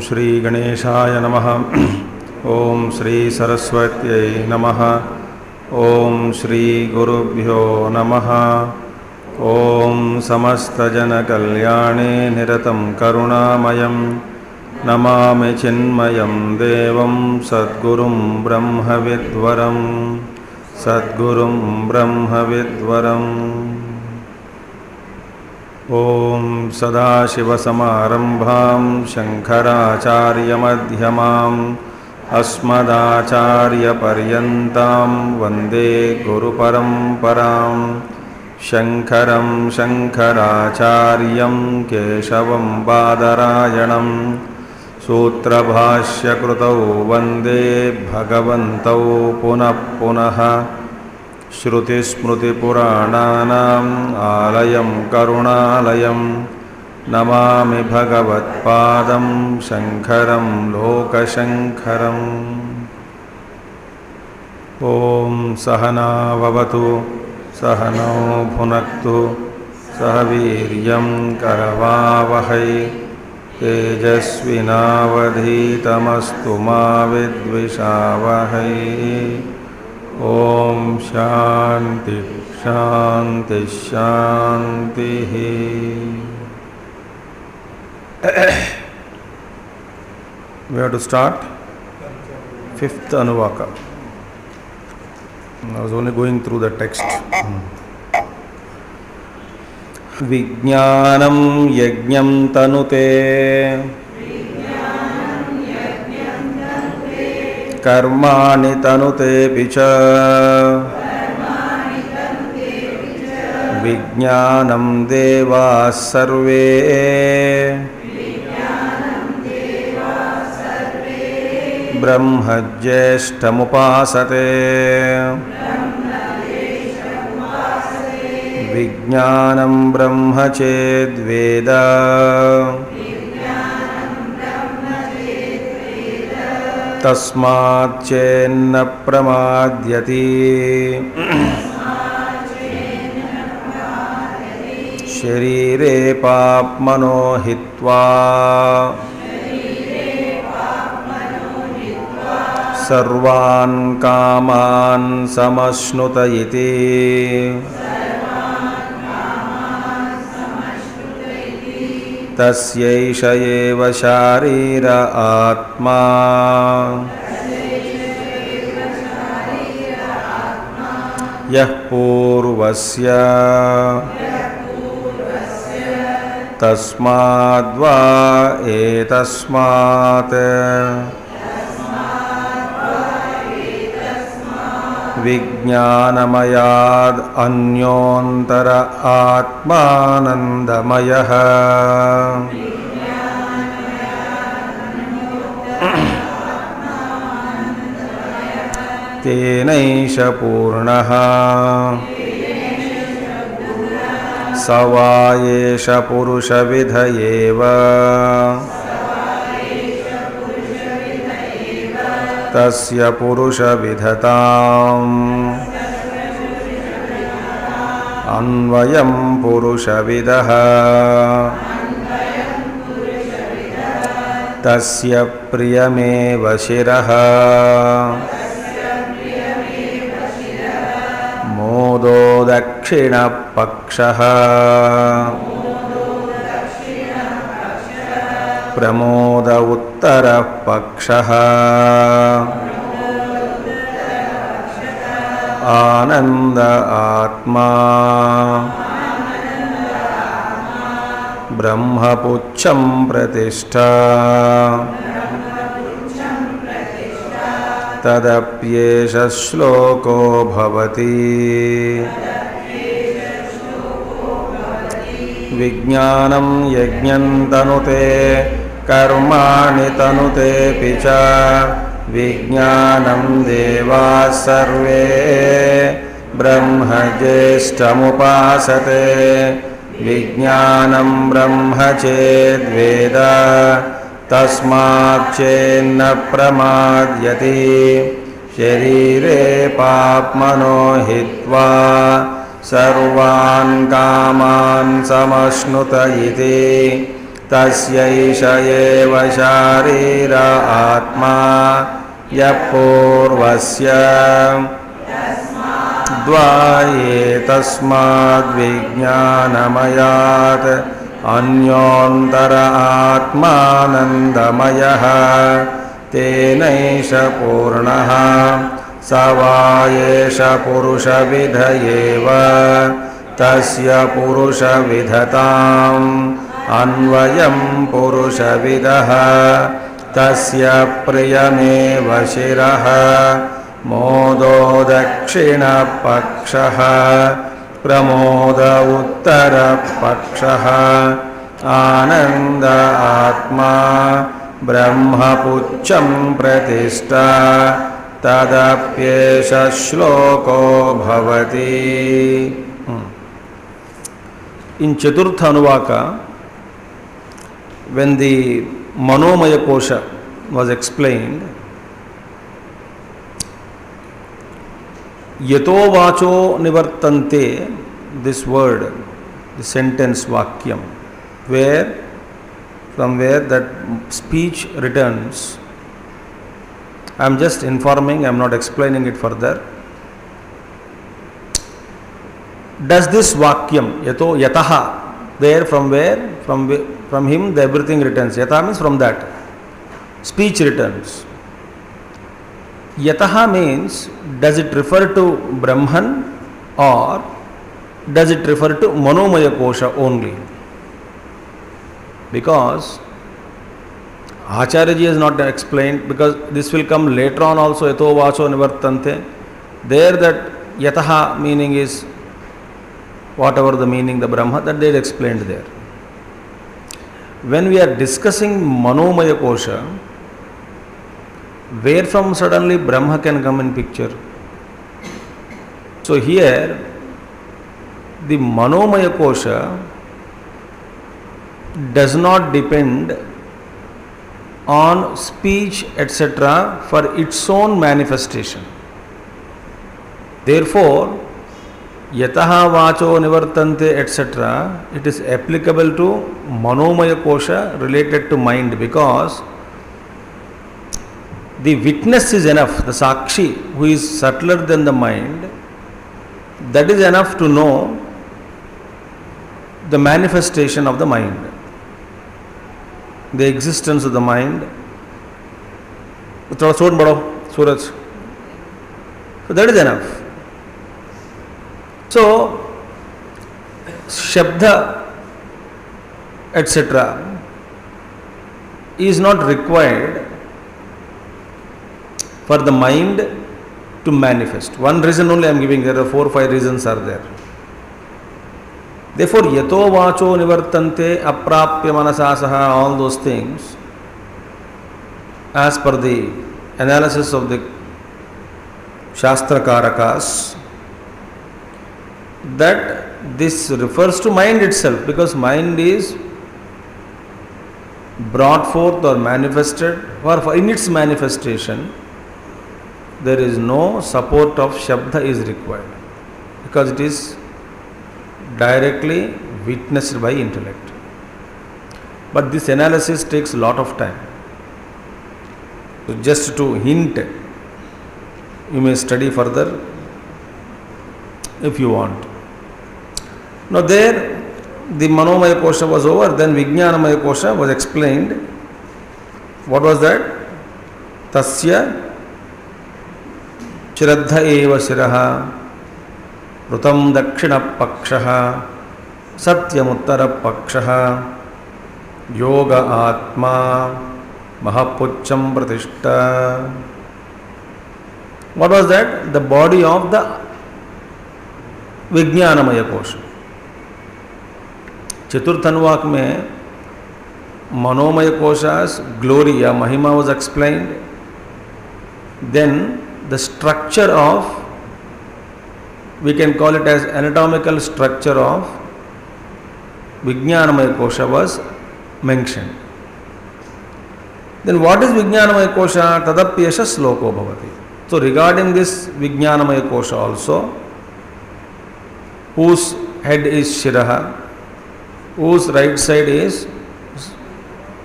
श्री गणेशाय नमः। ओम श्री सरस्वत्यै नमः। ओम श्री गुरुभ्यो नमः। ओम समस्तजनकल्याणे निरतं करुणामयं नमामि चिन्मयं देवं सद्गुरुं ब्रह्मविद्वरं सद्गुरुं ब्रह्मविद्वरम्। ओम सदाशिवसमारंभां शंकराचार्यमध्यमाम् अस्मदाचार्यपर्यन्तां वन्दे गुरुपरम्परां। शंकरं शंकराचार्यं केशवं बादरायणं सूत्रभाष्यकृतौ वन्दे भगवन्तौ पुनः पुनः। श्रुतिस्मृतिपुराणानाम् आलयं करुणालयं नमामि भगवत्पादं शंकरं लोकशंकरम्। ओम सहना भवतु सहनौ भुनक्तु सह वीर्यं करवावहै तेजस्विनावधीतमस्तु मा विद्विषावहै। ओम शांति शांति शांति। We have to start fifth Anuvaka. I was only going through the text. Vijnanam yajñam tanute कर्माणि तनुते पिचा विज्ञानं देवाः सर्वे ब्रह्मज्येष्ठमुपासते विज्ञानं ब्रह्म चेद्वेद तस्माच्चेन्न प्रमाद्यति। शरीरे पाप्मनो हित्वा सर्वान् कामान् समश्नुत इति। तस्यैष एव शारीर आत्मा यः पूर्वस्य तस्माद्वा एतस्मात् विज्ञानमयाद् अन्योन्तर आत्मानन्दमयः। तेनैष पूर्णः स वा एष पुरुषविद एव। तस्य पुरुषविधताम् अन्वयं पुरुषविदः तस्य प्रियमेव शिरः। मोदो दक्षिणपक्षः प्रमोद उत्तरः पक्षः। आनंद आत्मा ब्रह्मपुच्छं प्रतिष्ठा तदप्येष श्लोको भवति। विज्ञानं यज्ञं तनुते कर्माणि तनुते पिच विज्ञानं देवाः सर्वे ब्रह्मज्येष्ठमुपासते। विज्ञानं ब्रह्म चेद्वेद तस्माच्चेन्न प्रमाद्यति। शरीरे पाप्मनो हित्वा सर्वान् कामान् समश्नुत इति। तस्यैष एव शारीर आत्मा यः पूर्वस्य द्वायेतस्माद्विज्ञानमयात् अन्योन्तर आत्मानन्दमयः तेनैष पूर्णः स वा एष पुरुषविद एव तस्य पुरुषविधताम् अन्वयं पुरुषविदः तस्य प्रियमेव शिरः मोदो दक्षिणपक्षः प्रमोद उत्तरपक्षः आनन्द आत्मा ब्रह्मपुच्छं प्रतिष्ठा तदप्येष श्लोको भवति. In Chaturtha Anuvaka, when the Manomaya Kosha was explained, Yato Vacho Nivartante, this word, the sentence Vakyam, from where that speech returns. I am just informing, I am not explaining it further. Does this Vakyam, Yataha, there from where? From him the everything returns. Yataha means from that. Speech returns. Yataha means, does it refer to Brahman or does it refer to Manomaya Kosha only? Because Acharya ji has not explained, because this will come later on also, Yato Vacho Nivartante. There that Yataha meaning is whatever the meaning, the Brahma, that they explained there. When we are discussing Manomaya Kosha, where from suddenly Brahma can come in picture? So here, the Manomaya Kosha does not depend on speech etc. for its own manifestation. Therefore, Yataha Vacho Nivartante etc. it is applicable to Manomaya Kosha related to mind, because the witness is enough, the Sakshi who is subtler than the mind, that is enough to know the manifestation of the mind, the existence of the mind. So that is enough. So, Shabda etc. is not required for the mind to manifest. One reason only I am giving, there are 4 or 5 reasons are there. Therefore, Yato Vacho Nivartante, Aprapya Manasasaha, all those things, as per the analysis of the Shastra Karakas, that this refers to mind itself, because mind is brought forth or manifested, or in its manifestation there is no support of Shabda is required, because it is directly witnessed by intellect. But this analysis takes a lot of time. So just to hint, you may study further if you want. Now there the Manomaya Kosha was over, then Vijnanamaya Kosha was explained. What was that? Tasya Shraddha eva Shiraha Rutam Dakshina Pakshaha Satyamuttara Pakshaha Yoga Atma Mahapucham Pratishta. What was that? The body of the Vijnanamaya Kosha. Chaturthanvak में Manomaya Kosha's glory या Mahima was explained. Then the structure of, we can call it as anatomical structure of Vijnanamaya Kosha was mentioned. Then what is Vijnanamaya Kosha? Tadapyesha sloko bhavati. So regarding this Vijnanamaya Kosha also, whose head is Shiraha, whose right side is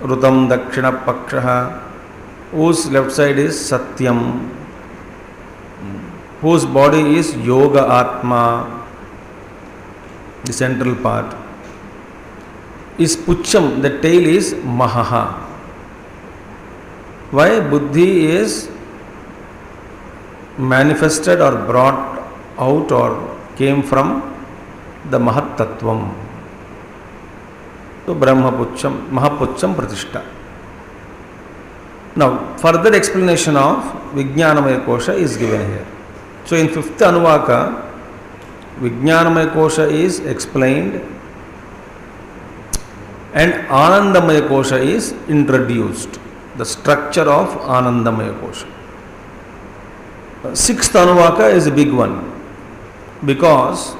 Rutam Dakshina Pakshaha, whose left side is Satyam, whose body is Yoga Atma, the central part, is Pucham, the tail is Mahaha. Why? Buddhi is manifested or brought out or came from the Mahat Tattvam. So Brahma Pucham, Mahapucham Pratishta. Now, further explanation of Vijnanamaya Kosha is given here. So in fifth Anuvaka, Vijnanamaya Kosha is explained and Anandamaya Kosha is introduced. The structure of Anandamaya Kosha. Sixth Anuvaka is a big one because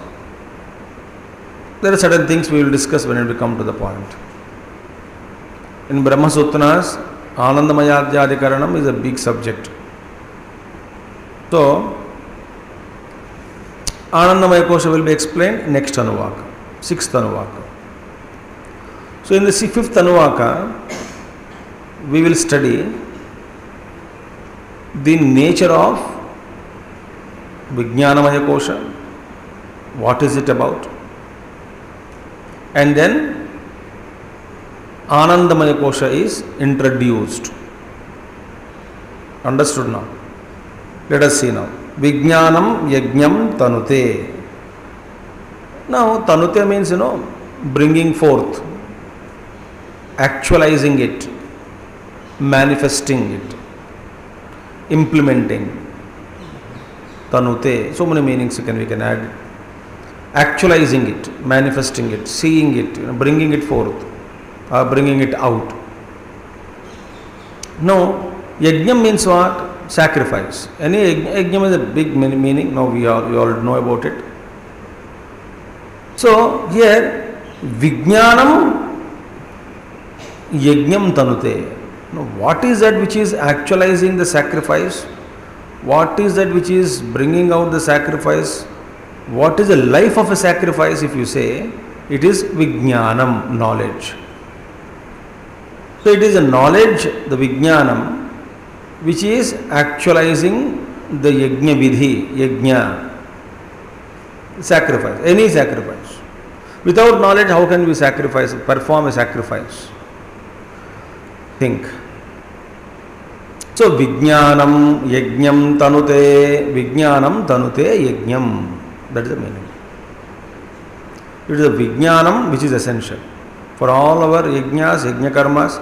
there are certain things we will discuss when we come to the point. In Brahma Sutras, Anandamayadhyadikaranam is a big subject. So, Anandamaya Kosha will be explained next Anuvaka, sixth Anuvaka. So, in the fifth Anuvaka, we will study the nature of Vijnanamaya Kosha, what is it about, and then Anandamaya Kosha is introduced. Understood now? Let us see now. Vijnanam Yajnam Tanute. Now, Tanute means, bringing forth, actualizing it, manifesting it, implementing. Tanute, so many meanings we can add. Actualizing it, manifesting it, seeing it, bringing it forth, or bringing it out. No, yajnam means what? Sacrifice. Any yajnam is a big meaning. Now we all know about it. So here, Vijnanam Yajnam Tanute. Now, what is that which is actualizing the sacrifice? What is that which is bringing out the sacrifice? What is the life of a sacrifice if you say? It is Vijnanam, knowledge. So it is a knowledge, the Vijnanam, which is actualizing the Yajna Vidhi, Yajna, sacrifice, any sacrifice. Without knowledge, how can we sacrifice, perform a sacrifice? Think. So Vijnanam Yajnam Tanute, Vijnanam Tanute Yajnam. That is the meaning. It is a Vijnanam which is essential for all our yajnas, yajna karmas.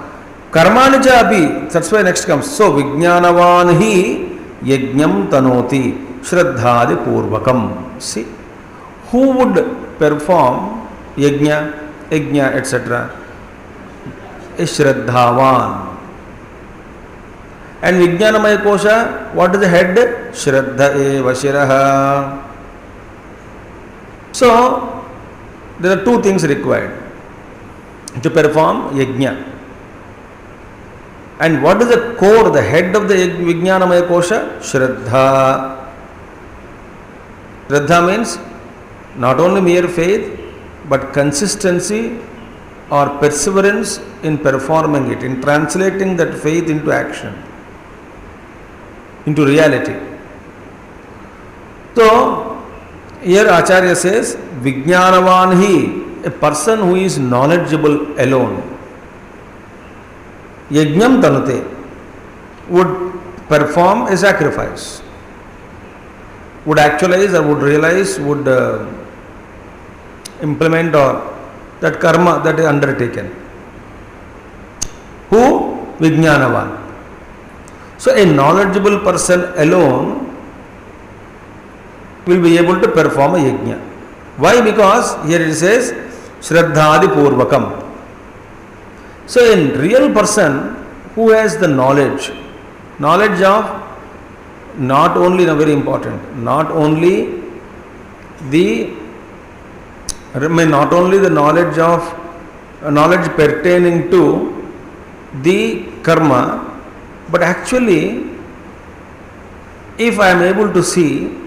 Karmani cha abhi, that's why next comes. So Vijnanavan hi Yajnam Tanoti Shraddhadi Purvakam. See, who would perform yajna, etc.? A Shraddhavan. And Vijnanamaya Kosha, what is the head? Shraddha eva shiraha. So, there are two things required to perform yajna. And what is the core, the head of the Vijnanamaya Kosha? Shraddha. Shraddha means not only mere faith, but consistency or perseverance in performing it, in translating that faith into action, into reality. So, here Acharya says, Vijnanavan hi, a person who is knowledgeable alone, Yajnam Tanute, would perform a sacrifice, would actualize or would realize, would implement or that karma that is undertaken. Who? Vijnanavan. So a knowledgeable person alone will be able to perform a yajna. Why? Because here it says Shraddhadi Purvakam. So a real person who has the knowledge of not only, very important, not only the knowledge pertaining to the karma, but actually if I am able to see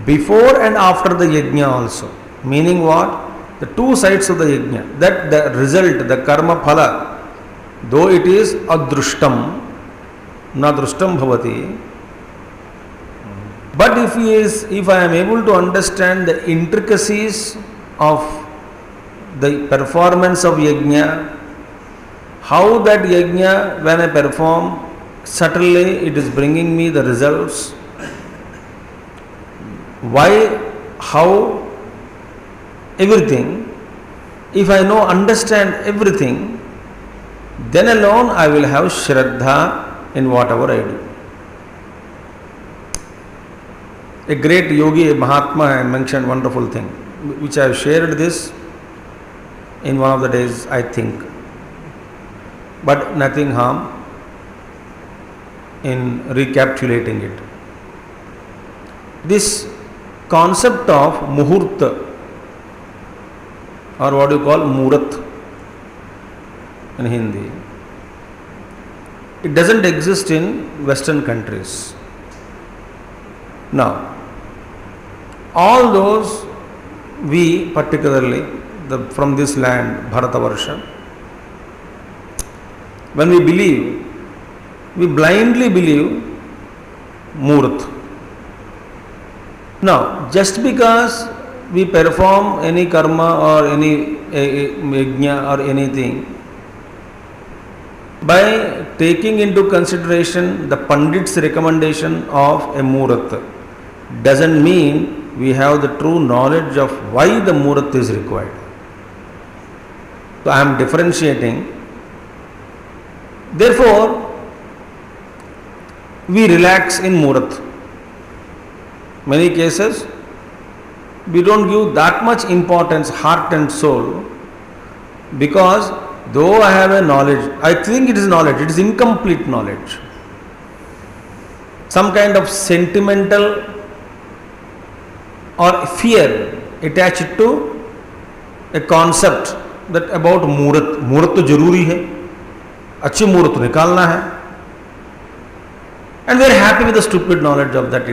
before and after the yajna also, meaning what? the two sides of the yajna, that the result, the karma phala, though it is adrushtam, na drushtam bhavati, but if I am able to understand the intricacies of the performance of yajna, how that yajna, when I perform, subtly it is bringing me the results, why, how, everything, if I understand everything, then alone I will have Shraddha in whatever I do. A great yogi, a Mahatma, mentioned wonderful thing, which I have shared this in one of the days, I think. But nothing harm in recapitulating it. This concept of Muhurta, or what you call Murat in Hindi, it doesn't exist in Western countries. Now, all those, we particularly from this land, Bharatavarsha, when we believe, we blindly believe Murat. Now, just because we perform any karma or any yajna or anything, by taking into consideration the Pandit's recommendation of a Murat, doesn't mean we have the true knowledge of why the Murat is required. So I am differentiating. Therefore, we relax in Murat. Many cases, we don't give that much importance, heart and soul, because though I have a knowledge, I think it is knowledge, it is incomplete knowledge. Some kind of sentimental or fear attached to a concept that about Murat. Murat to jaruri hai, अच्छी मुहूर्त निकालना है, and we are happy with the stupid knowledge of that.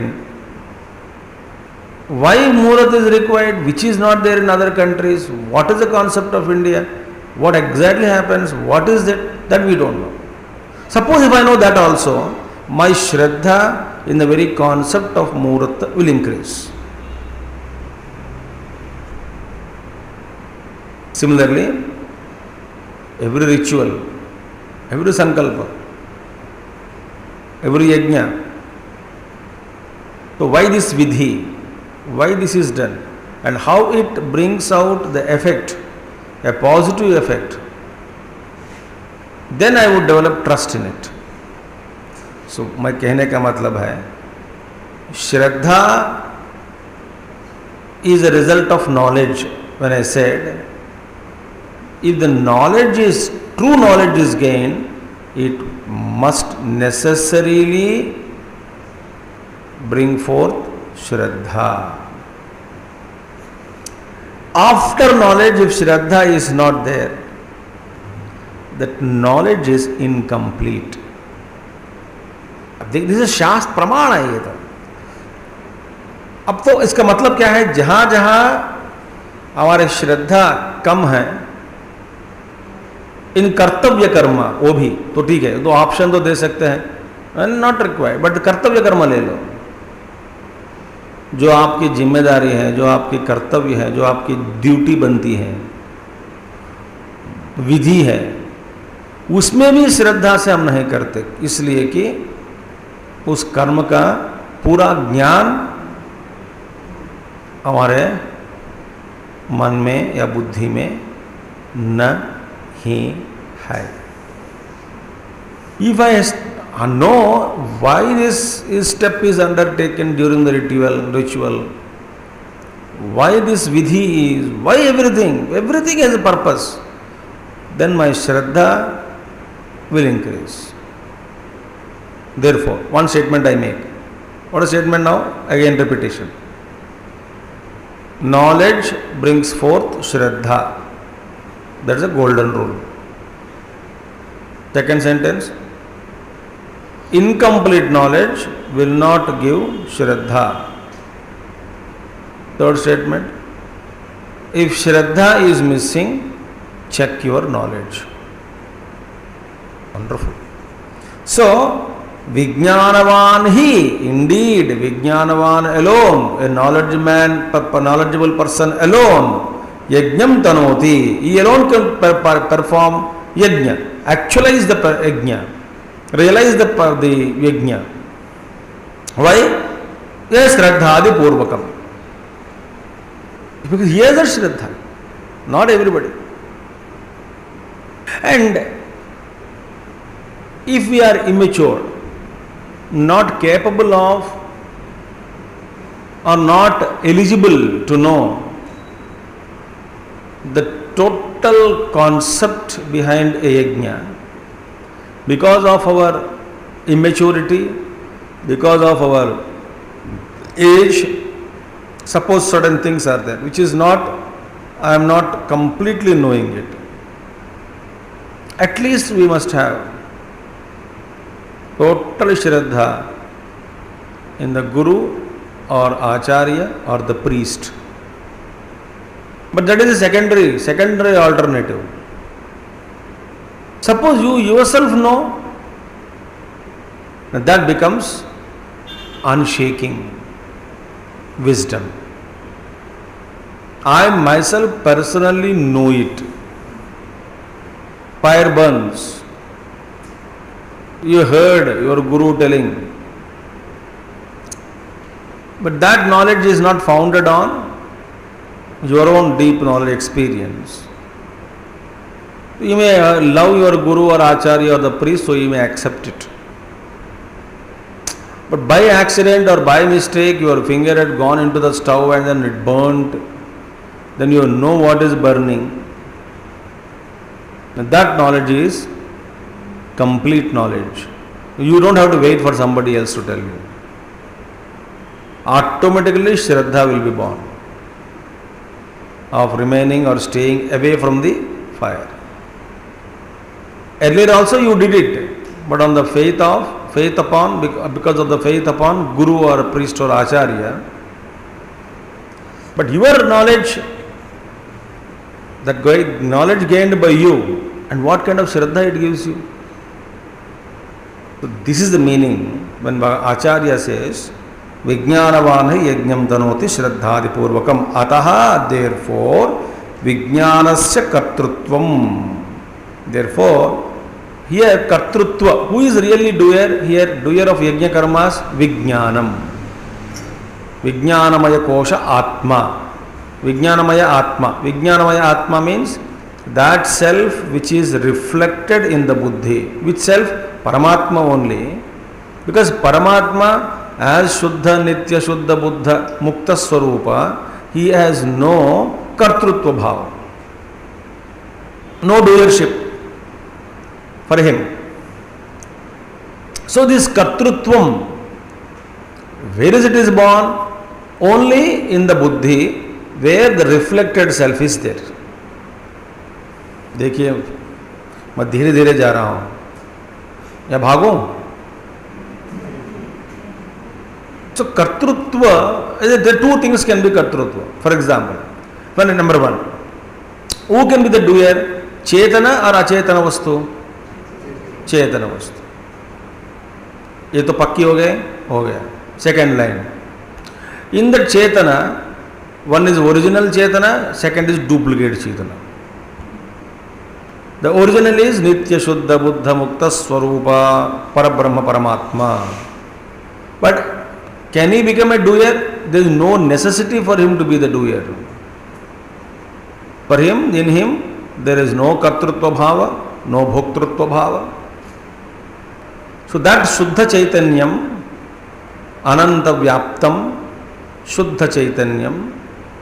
Why Muhurat is required, which is not there in other countries? What is the concept of India? What exactly happens? What is it? That we don't know. Suppose if I know that also, my Shraddha in the very concept of Muhurat will increase. Similarly, every ritual, every sankalpa, every yajna. So why this vidhi? Why this is done? And how it brings out the effect, a positive effect. Then I would develop trust in it. So my कहने का मतलब है, Shraddha is a result of knowledge. When I said, if the knowledge is, true knowledge is gained, it must necessarily bring forth Shraddha. After knowledge, if Shraddha is not there, that knowledge is incomplete. This is शास्त्र प्रमाण है ये तो. अब तो इसका मतलब क्या है, जहां जहां हमारे श्रद्धा कम है इन कर्तव्य कर्म, वो भी तो ठीक है, तो ऑप्शन तो दे सकते हैं, नॉट रिक्वायर्ड, बट कर्तव्य कर्म ले लो. जो आपकी जिम्मेदारी है, जो आपकी कर्तव्य है, जो आपकी ड्यूटी बनती है, विधि है, उसमें भी श्रद्धा से हम नहीं करते, इसलिए कि उस कर्म का पूरा ज्ञान हमारे मन में या बुद्धि में नहीं है. If I know why this step is undertaken during the ritual, why this vidhi is, why everything has a purpose, then my Shraddha will increase. Therefore, one statement I make. What is statement now? Again repetition. Knowledge brings forth Shraddha. That is a golden rule. Second sentence. Incomplete knowledge will not give Shraddha. Third statement. If Shraddha is missing, check your knowledge. Wonderful. So, Vijnanavan he, indeed, Vijnanavan alone, a knowledgeable person alone, Yajnam Tanoti, he alone can perform Yajna, actualize the Yajna, realize the Yajna. Why? Yes, Shraddhadi Purvakam. Because he has a Shraddha, not everybody. And if we are immature, not capable of or not eligible to know the total concept behind a yajna, because of our immaturity, because of our age, suppose certain things are there which is not, I am not completely knowing it. At least we must have total Shraddha in the Guru or Acharya or the priest. But that is a secondary alternative. Suppose you yourself know, that becomes unshaking wisdom. I myself personally know it. Fire burns. You heard your Guru telling. But that knowledge is not founded on your own deep knowledge experience. You may love your Guru or Acharya or the priest, so you may accept it. But by accident or by mistake, your finger had gone into the stove and then it burnt. Then you know what is burning. And that knowledge is complete knowledge. You don't have to wait for somebody else to tell you. Automatically Shraddha will be born of remaining or staying away from the fire. Earlier also you did it, but on the because of the faith upon Guru or priest or Acharya. But your knowledge, that knowledge gained by you, and what kind of Shraddha it gives you. So this is the meaning when Acharya says, Vijnanavan yajnam tanoti shraddhadi purvakam ataha, therefore Vijnanasya kartrutvam. Therefore, here kartrutva, who is really doer? Here doer of yajna karmas, Vijnanam. Vijnanamaya kosha atma. Vijnanamaya atma. Vijnanamaya atma means that self which is reflected in the buddhi. Which self? Paramatma only. Because Paramatma, as Shuddha, Nitya, Shuddha, Buddha, Mukta Swarupa, he has no Kartrutva Bhava, no doership for him. So this Kartrutvam, where is it born? Only in the Buddhi, where the reflected self is there. देखिए, मैं धीरे धीरे जा रहा हूं या भागूं? So Kartrutva, there are two things can be Kartrutva. For example, number one, who can be the doer? Chetana or Achetana Vastu? Chetana Vastu. ये तो पक्की हो गया. Second line. In the Chetana, one is original Chetana, second is duplicate Chetana. The original is Nitya Shuddha Buddha Mukta Swarupa Parabrahma Paramatma. But can he become a doer? There is no necessity for him to be the doer. For him, in him, there is no Kartrutva Bhava, no Bhoktrutva Bhava. So that Shuddha Chaitanyam, Ananta Vyaptam, Shuddha Chaitanyam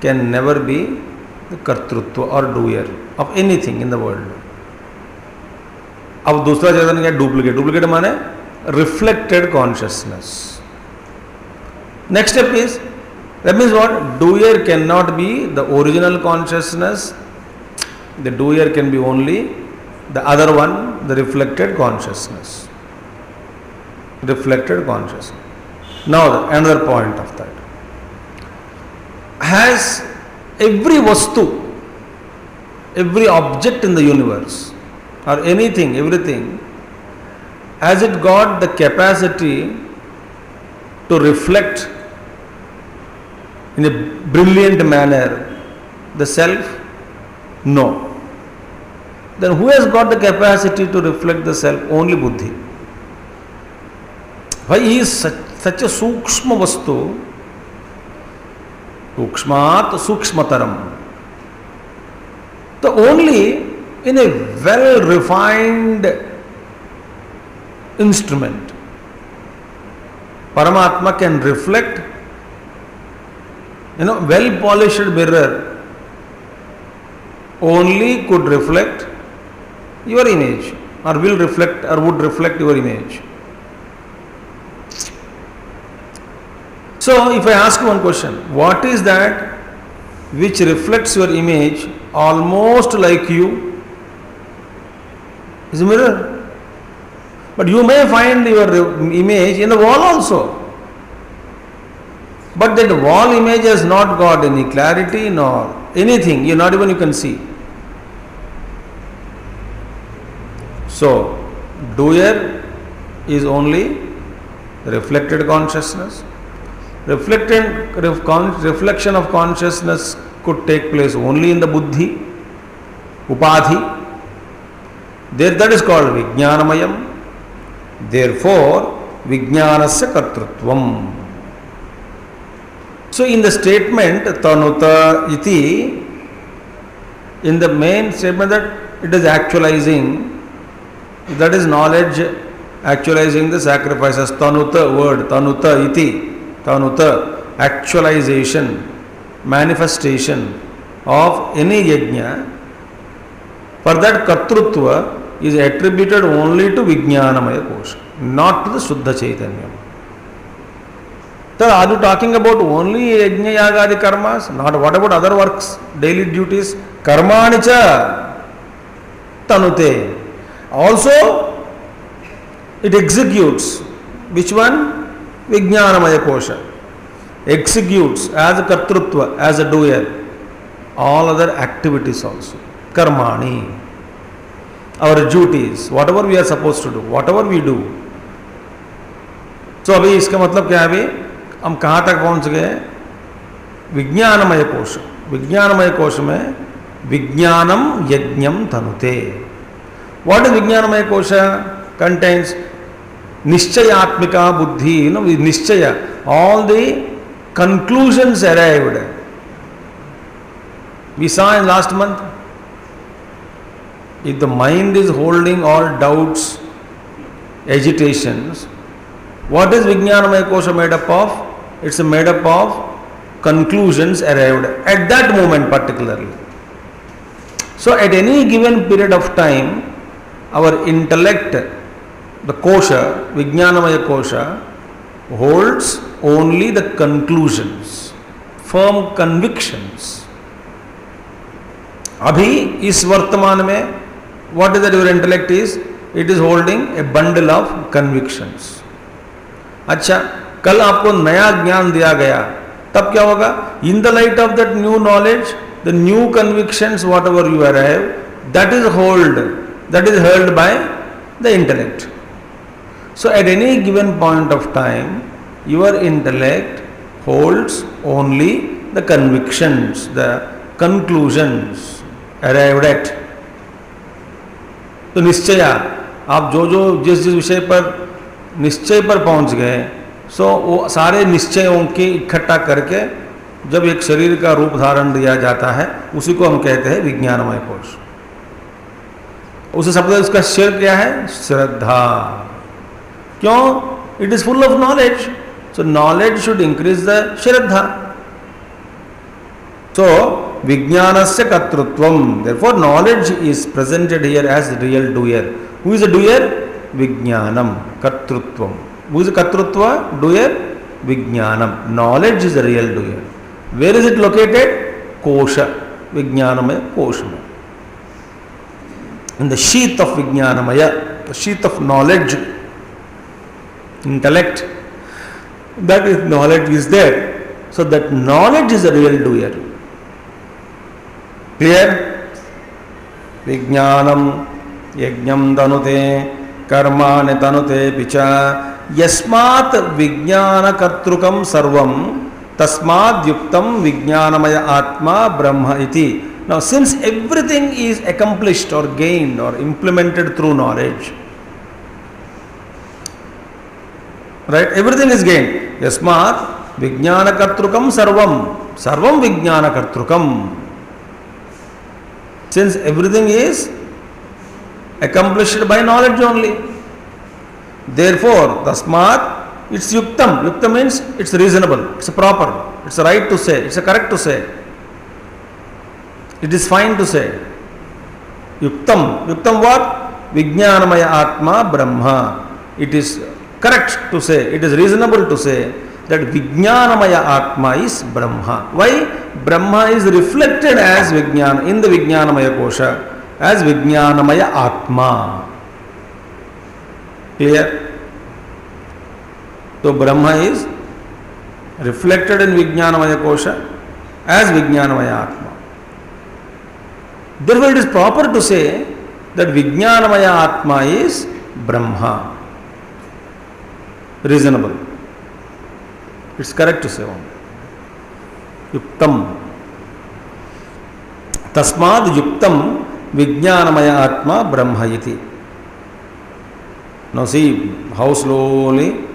can never be the Kartrutva or doer of anything in the world. अब दूसरा चैतन्य क्या? Duplicate माने reflected consciousness. Next step is, that means what? Doer cannot be the original consciousness. The doer can be only the other one, the reflected consciousness. Reflected consciousness. Now, another point of that. Has every vastu, every object in the universe, or anything, everything, has it got the capacity to reflect in a brilliant manner the self? No. Then who has got the capacity to reflect the self? Only Buddhi. Why he is such a sukshma vastu? Sukshmat sukshmataram. The only in a well refined instrument, Paramatma can reflect, well polished mirror only could reflect your image, or will reflect, or would reflect your image. So, if I ask you one question, what is that which reflects your image almost like you? Is a mirror. But you may find your image in the wall also. But that wall image has not got any clarity nor anything, not even you can see. So, doer is only reflected consciousness. Reflection of consciousness could take place only in the buddhi, upadhi. There, that is called vijnanamayam. Therefore, vijnanasya kartrutvam. So, in the statement tanuta iti, in the main statement that it is actualizing, that is knowledge actualizing the sacrifices. Tanuta word, tanuta iti, tanuta, actualization, manifestation of any yajna. For that kartrutva is attributed only to Vijnanamaya Kosha, not to the Shuddha Chaitanya. So, are you talking about only yajna yagadi karmas? Not what about other works, daily duties? Karmanicha tanute. Also, it executes. Which one? Vijnanamaya Kosha. Executes as a kartrutva, as a doer, all other activities also. Karmani. Our duties, whatever we are supposed to do, whatever we do. So, अभी इसका मतलब क्या है? अभी हम कहाँ तक पहुँच गए? विज्ञानमय कोश. विज्ञानमय कोश में विज्ञानम यज्ञम तनुते. What is विज्ञानमय कोश? Contains निश्चयात्मिका बुद्धि, निश्चय, all the conclusions arrived. We saw in last month, if the mind is holding all doubts, agitations, what is Vijnanamaya Kosha made up of? It's made up of conclusions arrived at that moment particularly. So at any given period of time, our intellect, the Kosha, Vijnanamaya Kosha, holds only the conclusions, firm convictions. Abhi, is Vartaman mein, what is that your intellect is? It is holding a bundle of convictions. अच्छा, कल आपको नया ज्ञान दिया गया, तब क्या होगा? In the light of that new knowledge, the new convictions, whatever you arrive, that is held by the intellect. So at any given point of time, your intellect holds only the convictions, the conclusions arrived at. तो निश्चय, आप जो जिस विषय पर निश्चय पर पहुंच गए, सो वो सारे निश्चयों की इकट्ठा करके जब एक शरीर का रूप धारण दिया जाता है, उसी को हम कहते हैं विज्ञानमय कोश. उस शब्द उसका शेर क्या है? श्रद्धा. क्यों? It is full of knowledge. So knowledge should increase the shraddha. So विज्ञानस्य कर्तृत्वम. Therefore, knowledge is presented here as real doer. Who is a doer? Vijnanam. Kartrutvam. Who is a Kartrutva? Doer? Vijnanam. Knowledge is a real doer. Where is it located? Kosha. Vijnanamaya Kosha. In the sheath of Vijnanamaya, the sheath of knowledge, intellect, that is knowledge is there. So that knowledge is a real doer. Clear? Vijnanam yajnam tanute karmani tanute picha yasmat vijnana kartrukam sarvam tasmad yuktam vijnanamaya atma brahma iti. Now, since everything is accomplished or gained or implemented through knowledge, right? Everything is gained. Yasmat vijnana kartrukam sarvam. Sarvam vijnana kartrukam. Since everything is accomplished by knowledge only, therefore, tasmat, it's yuktam. Yuktam means it's reasonable, it's proper, it's right to say, it's correct to say. It is fine to say. Yuktam. Yuktam what? Vijnanamaya Atma Brahma. It is correct to say, it is reasonable to say that Vijnanamaya Atma is Brahma. Why? Brahma is reflected as Vijnana in the Vijnanamaya Kosha as Vijnanamaya Atma. Clear? So Brahma is reflected in Vijnanamaya Kosha as Vijnanamaya Atma. Therefore, it is proper to say that Vijnanamaya Atma is Brahma. Reasonable. It's correct to say only. Yuktam. Tasmad Yuktam Vijnanamaya Atma Brahma iti. Now see how slowly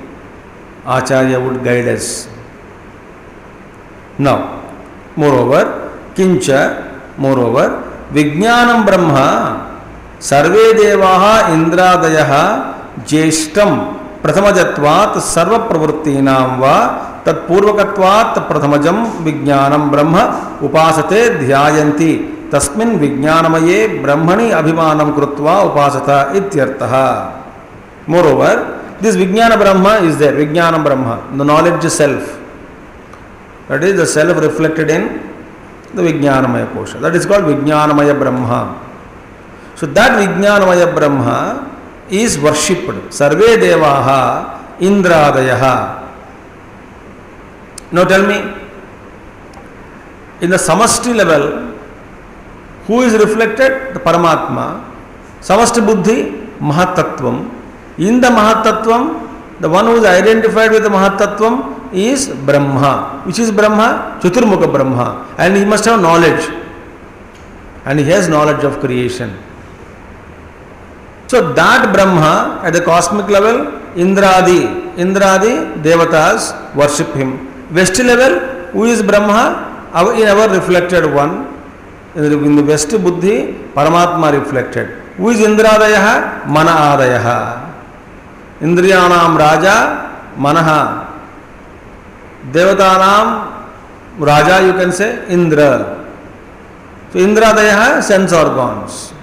Acharya would guide us. Now, moreover, Vijnanam Brahma Sarve Devaha Indradayaha Jeshtam Prathamajatvat Sarva Pravrittinam Va Tat Purvakatvat Prathamajam Vijnanam Brahma Upasate Dhyayanti Tasmin Vijnanamaye Brahmani Abhimanam Krutva Upasata Ityartaha. Moreover, this Vijnana Brahma is there, Vijnanam Brahma, the knowledge self. That is the self reflected in the Vijnanamaya Kosha. That is called Vijnanamaya Brahma. So that Vijnanamaya Brahma is worshipped. Sarve Devaha Indradayaha. Now tell me, in the Samashti level, who is reflected? The Paramatma. Samashti Buddhi, Mahatattvam. In the Mahatattvam, the one who is identified with the Mahatattvam is Brahma. Which is Brahma? Chaturmukha Brahma. And he must have knowledge. And he has knowledge of creation. So that Brahma at the cosmic level, Indradi Devatas worship him. West level, who is Brahma? In our reflected one. In the West Buddhi, Paramatma reflected. Who is Indradayaha? Mana Adayaha. Indriyanam Raja, Manaha. Devatanam Raja, you can say Indra. So Indradayaha, sense organs.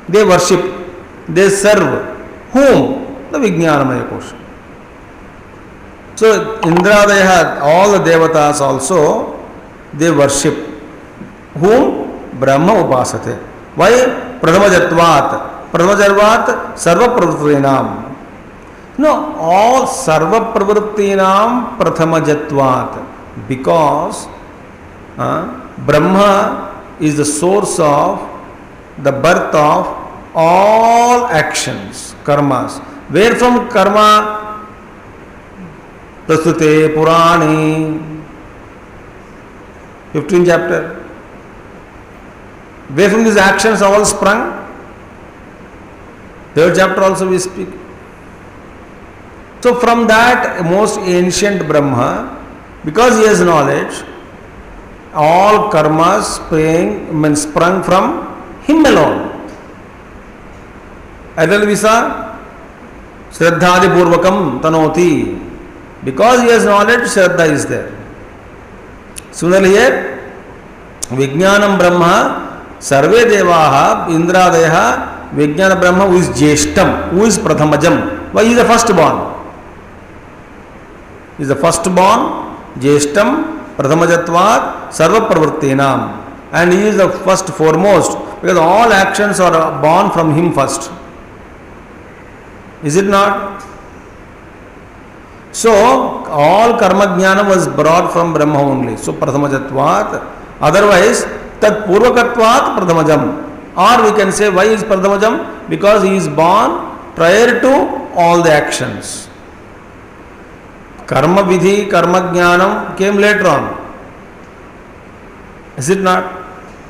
They worship, they serve. Whom? The Vijnanamaya Kosha. So Indradayaha, all the Devatas also, they worship. Whom? Brahma Upasate. Why? Pradhamajatvat. Pradhamajatvat Sarva Pravrittinam. No, all Sarva Pravrittinam Prathamajatvat. Because Brahma is the source of the birth of all actions, karmas. Where from karma? Prastute Purani, 15th chapter. Where from these actions all sprung? 3rd chapter also we speak. So from that most ancient Brahma, because he has knowledge, all karmas sprung from him alone. Adalvisa Shraddhadi Purvakam Tanoti. Because he has knowledge, Shraddha is there. Similarly here, Vijnanam Brahma Sarve Devaha Indradayaha Vijnana Brahma, who is Jeshtam, who is Prathamajam. Why? He is the firstborn. He is the firstborn, Jeshtam, Prathamajatvat, Sarva Pravrittinam. And he is the first foremost, because all actions are born from him first. Is it not? So, all karma jnana was brought from Brahma only. So, Prathamajatvat. Otherwise, तत्पूर्वकत्वात् प्रथमजम, or we can say why is pradhamajam, because he is born prior to all the actions. Karma vidhi, karma jnanam came later on, is it not?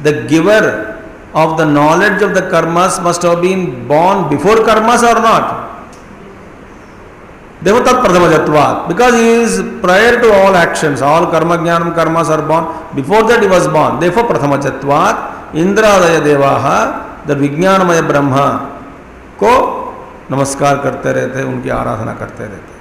The giver of the knowledge of the karmas must have been born before karmas or not? Devatat pradhamajatvat, because he is prior to all actions, all karma jnanam karmas are born, before that he was born, therefore pradhamajatvat. इंद्रादय देवाः, the विज्ञानमय ब्रह्मा को नमस्कार करते रहते, उनकी आराधना करते रहते.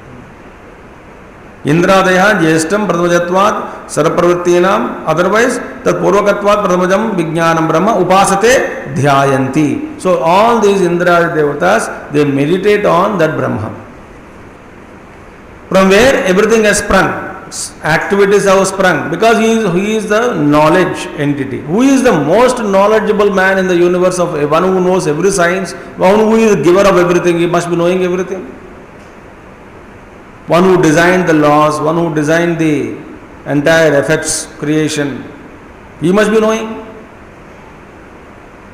इंद्रादयः ज्येष्ठम प्रथमजत्वात् सर्वप्रवृत्तीनाम, otherwise तत्पूर्वकत्वात् प्रथमजम विज्ञानम ब्रह्म उपासते ध्यायन्ति. सो ऑल दीज इंद्रादि देवतास, they meditate on that Brahma, from where everything has sprung. Activities have sprung because he is the knowledge entity. Who is the most knowledgeable man in the universe? Of one who knows every science, one who is the giver of everything, he must be knowing everything. One who designed the laws, one who designed the entire effects creation, he must be knowing.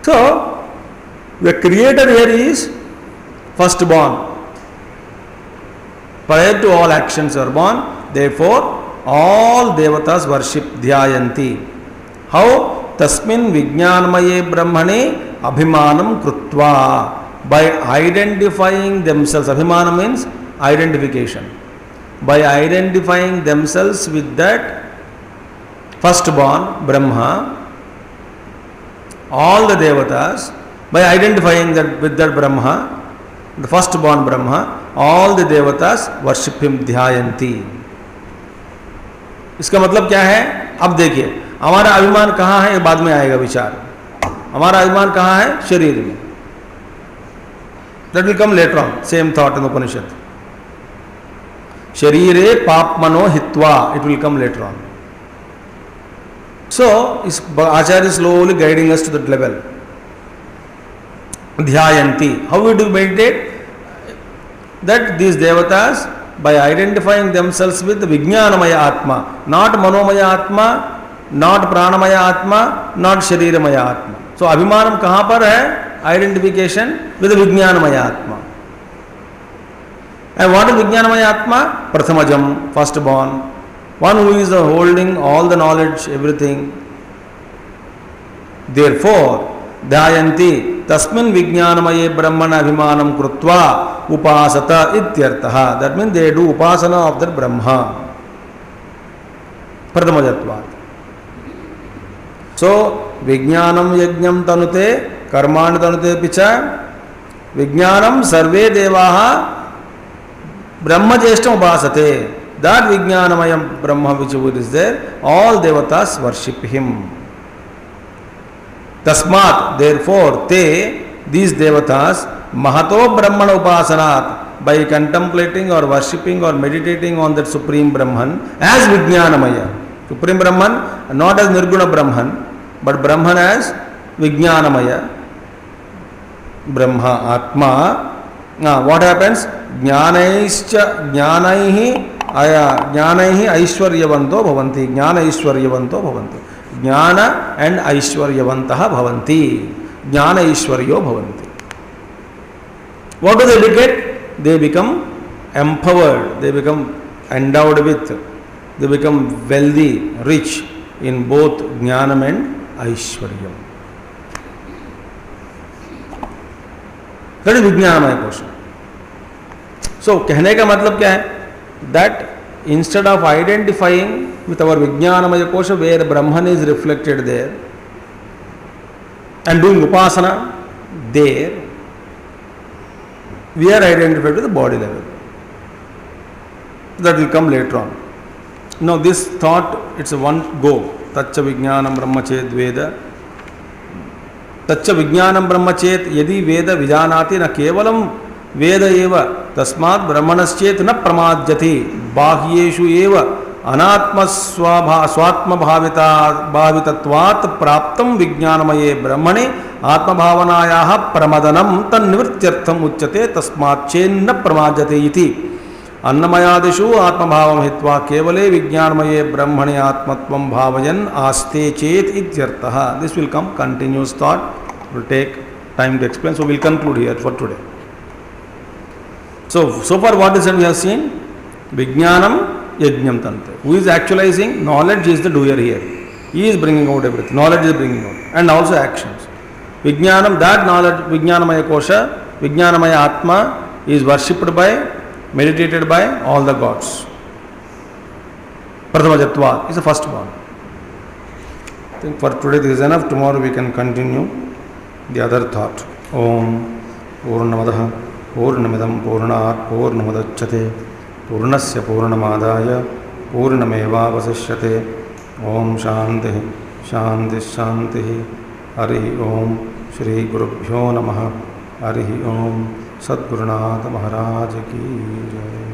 So the creator here is firstborn. Prior to all actions are born, therefore all devatas worship dhyayanti. How? Tasmin vijnanamaye brahmane abhimanam krutva. By identifying themselves, abhimana means identification. By identifying themselves with that firstborn Brahma, all the devatas, by identifying that with that Brahma, the firstborn Brahma, all the devatas worship him dhyayanti. इसका मतलब क्या है? अब देखिए, हमारा अभिमान कहाँ है, ये बाद में आएगा विचार. हमारा अभिमान कहाँ है? शरीर में. That will come later on. Same thought in Upanishad. शरीरे पापमनो हित्वा. It will come later on. So, Acharya is slowly guiding us to that level. Dhyayanti. How we do meditate? That these devatas, by identifying themselves with the Vijnanamaya Atma, not Manomaya Atma, not Pranamaya Atma, not Shariramaya Atma. So Abhimanam kahan par hai? Identification with the Vijnanamaya Atma. And what is Vijnanamaya Atma? Prathamajam, firstborn, one who is holding all the knowledge, everything. Therefore, Dhyayanti tasmin Vijnanamaye Brahmana Abhimanam krutva upasata ityartha. That means they do upasana of that Brahma. Pradhamajatvat. So, Vijnanam yajnam tanute, karmani tanute picha, Vijnanam sarve devaha Brahma jeshtam upasate. That Vijnanamayam Brahma which is there, all devatas worship him. Tasmat, therefore, these devatas, Mahato Brahmana Upasanat, by contemplating or worshipping or meditating on that Supreme Brahman as Vijnanamaya. Supreme Brahman, not as Nirguna Brahman, but Brahman as Vijnanamaya. Brahma, Atma. What happens? Jnanaihi Aishwaryavanto Bhavanti. Jnana Aishwaryavanto Bhavanti. Jnana and Aishwaryavantaha Bhavanti. Jnana Aishwaryo Bhavanti. What do they get? They become empowered, they become endowed with, they become wealthy, rich in both Jnanam and Aishwaryam. That is Vijnanamaya portion. So, कहने का मतलब क्या है? That instead of identifying with our Vijnanamaya kosha where Brahman is reflected there and doing upasana there, we are identified with the body level. That will come later on. Now this thought, it's a one go. Tacha Vijnanam Brahmachet Veda. Tacha Vijnanam Brahmachet Yadi Veda Vijanati na Kevalam Veda eva Tasmat Brahmanaschet na Pramadjati Bahyeshu eva Anatma Swatma Bhavitatvat Praptam Vijnanamaye Brahmane Atma Bhavanayaha Pramadanam Tan Nivrityartham Uchate Tasmat Chenna Pramadjate iti. अन्नमयादिषु आत्मभावं हित्वा केवले विज्ञानमये ब्रह्मणि आत्मत्वं भावयन् आस्ते चेत इत्यर्थः. This will come continuous thought. Will take time to explain. So we'll conclude here for today. So far what is it we have seen? Vijnanam yajnam tante. Who is actualizing? Knowledge is the doer here. He is bringing out everything. Knowledge is bringing out. And also actions. Vijnanam, that knowledge, Vijnanamaya Kosha, Vijnanamaya Atma is worshipped by, meditated by all the gods. Pradhamajatva is the first one. I think for today this is enough. Tomorrow we can continue the other thought. Om Purnamadaha Purnamidam Purnat Purnamadachyate Purnasya Purnamadaya Purnameva Vasishyate. Om Shanti Shanti Shanti. Hari Om Shri Gurubhyo Namaha. Hari Om Sadgurunath Maharaj Ki Jai.